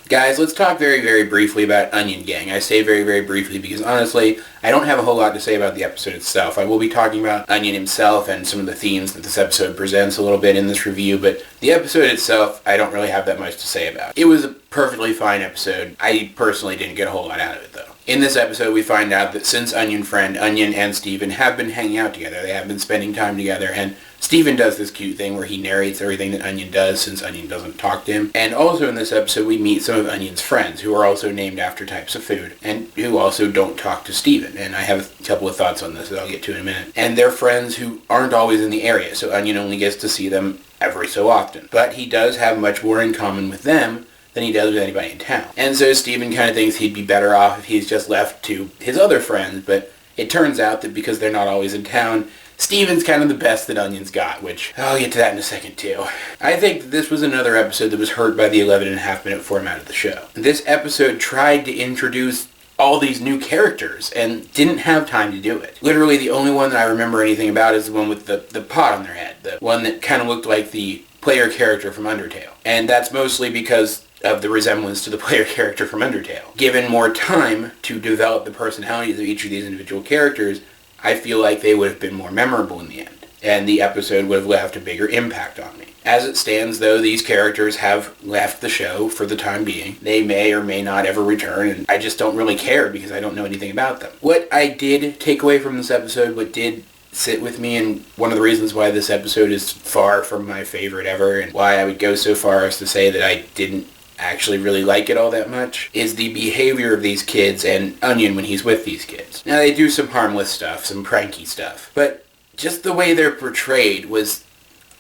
Guys, let's talk very, very briefly about Onion Gang. I say very, very briefly because honestly, I don't have a whole lot to say about the episode itself. I will be talking about Onion himself and some of the themes that this episode presents a little bit in this review, but the episode itself, I don't really have that much to say about. It was a perfectly fine episode. I personally didn't get a whole lot out of it, though. In this episode, we find out that since Onion friend, Onion and Steven have been hanging out together, they have been spending time together, and Steven does this cute thing where he narrates everything that Onion does since Onion doesn't talk to him. And also in this episode, we meet some of Onion's friends who are also named after types of food and who also don't talk to Steven. And I have a couple of thoughts on this that I'll get to in a minute. And they're friends who aren't always in the area, so Onion only gets to see them every so often. But he does have much more in common with them than he does with anybody in town. And so Steven kind of thinks he'd be better off if he's just left to his other friends, but it turns out that because they're not always in town, Steven's kind of the best that Onion's got, which I'll get to that in a second too. I think that this was another episode that was hurt by the 11.5-minute format of the show. This episode tried to introduce all these new characters and didn't have time to do it. Literally the only one that I remember anything about is the one with the pot on their head, the one that kind of looked like the player character from Undertale. And that's mostly because of the resemblance to the player character from Undertale. Given more time to develop the personalities of each of these individual characters, I feel like they would have been more memorable in the end, and the episode would have left a bigger impact on me. As it stands, though, these characters have left the show for the time being. They may or may not ever return, and I just don't really care because I don't know anything about them. What I did take away from this episode, what did sit with me, and one of the reasons why this episode is far from my favorite ever, and why I would go so far as to say that I didn't actually really like it all that much, is the behavior of these kids and Onion when he's with these kids. Now, they do some harmless stuff, some pranky stuff, but just the way they're portrayed was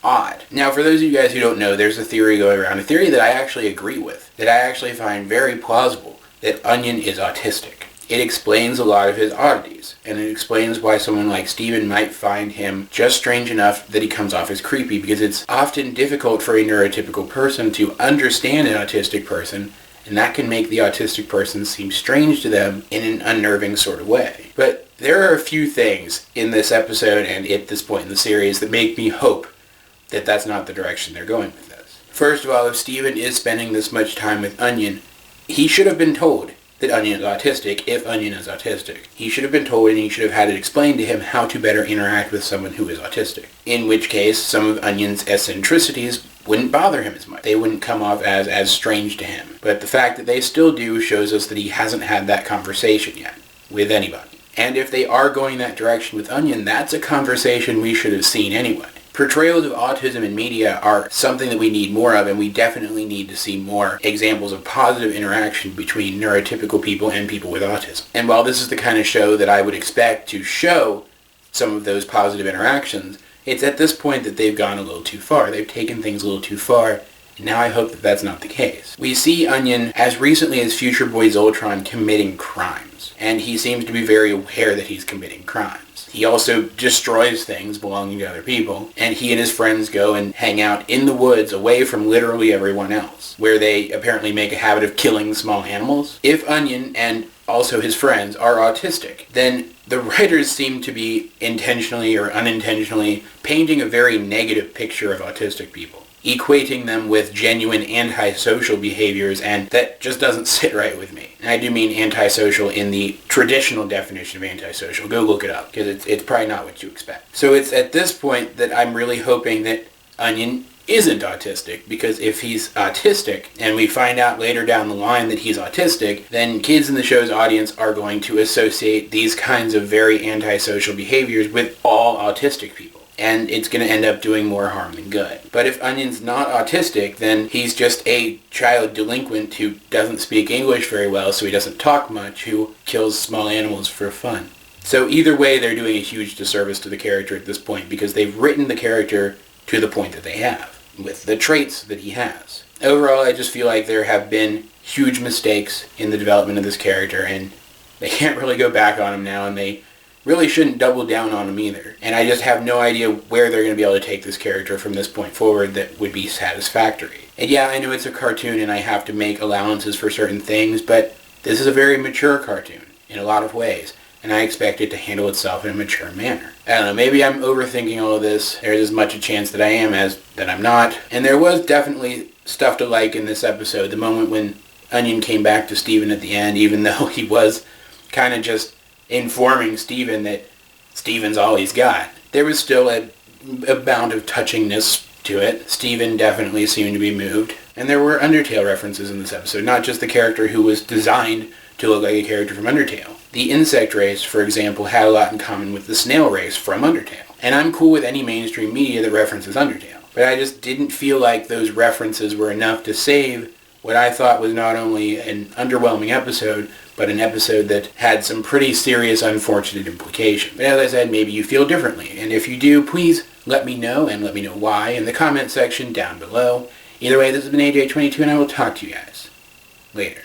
odd. Now, for those of you guys who don't know, there's a theory going around, a theory that I actually agree with, that I actually find very plausible, that Onion is autistic. It explains a lot of his oddities, and it explains why someone like Steven might find him just strange enough that he comes off as creepy, because it's often difficult for a neurotypical person to understand an autistic person, and that can make the autistic person seem strange to them in an unnerving sort of way. But there are a few things in this episode and at this point in the series that make me hope that that's not the direction they're going with this. First of all, if Steven is spending this much time with Onion, he should have been told that Onion is autistic if Onion is autistic. He should have been told, and he should have had it explained to him how to better interact with someone who is autistic. In which case, some of Onion's eccentricities wouldn't bother him as much. They wouldn't come off as strange to him. But the fact that they still do shows us that he hasn't had that conversation yet with anybody. And if they are going that direction with Onion, that's a conversation we should have seen anyway. Portrayals of autism in media are something that we need more of, and we definitely need to see more examples of positive interaction between neurotypical people and people with autism. And while this is the kind of show that I would expect to show some of those positive interactions, it's at this point that they've gone a little too far. They've taken things a little too far, and now I hope that that's not the case. We see Onion, as recently as Future Boy Zoltron, committing crimes, and he seems to be very aware that he's committing crimes. He also destroys things belonging to other people, and he and his friends go and hang out in the woods away from literally everyone else, where they apparently make a habit of killing small animals. If Onion and also his friends are autistic, then the writers seem to be intentionally or unintentionally painting a very negative picture of autistic people, equating them with genuine antisocial behaviors, and that just doesn't sit right with me. And I do mean antisocial in the traditional definition of antisocial. Go look it up, because it's probably not what you expect. So it's at this point that I'm really hoping that Onion isn't autistic, because if he's autistic, and we find out later down the line that he's autistic, then kids in the show's audience are going to associate these kinds of very antisocial behaviors with all autistic people. And it's going to end up doing more harm than good. But if Onion's not autistic, then he's just a child delinquent who doesn't speak English very well, so he doesn't talk much, who kills small animals for fun. So either way, they're doing a huge disservice to the character at this point, because they've written the character to the point that they have, with the traits that he has. Overall, I just feel like there have been huge mistakes in the development of this character, and they can't really go back on him now, and they really shouldn't double down on him either. And I just have no idea where they're going to be able to take this character from this point forward that would be satisfactory. And yeah, I know it's a cartoon and I have to make allowances for certain things, but this is a very mature cartoon in a lot of ways, and I expect it to handle itself in a mature manner. I don't know, maybe I'm overthinking all of this. There's as much a chance that I am as that I'm not. And there was definitely stuff to like in this episode. The moment when Onion came back to Steven at the end, even though he was kind of just informing Steven that Steven's all he's got. There was still a bound of touchingness to it. Steven definitely seemed to be moved. And there were Undertale references in this episode, not just the character who was designed to look like a character from Undertale. The insect race, for example, had a lot in common with the snail race from Undertale. And I'm cool with any mainstream media that references Undertale. But I just didn't feel like those references were enough to save what I thought was not only an underwhelming episode, but an episode that had some pretty serious unfortunate implications. But as I said, maybe you feel differently. And if you do, please let me know, and let me know why in the comment section down below. Either way, this has been AJ22, and I will talk to you guys later.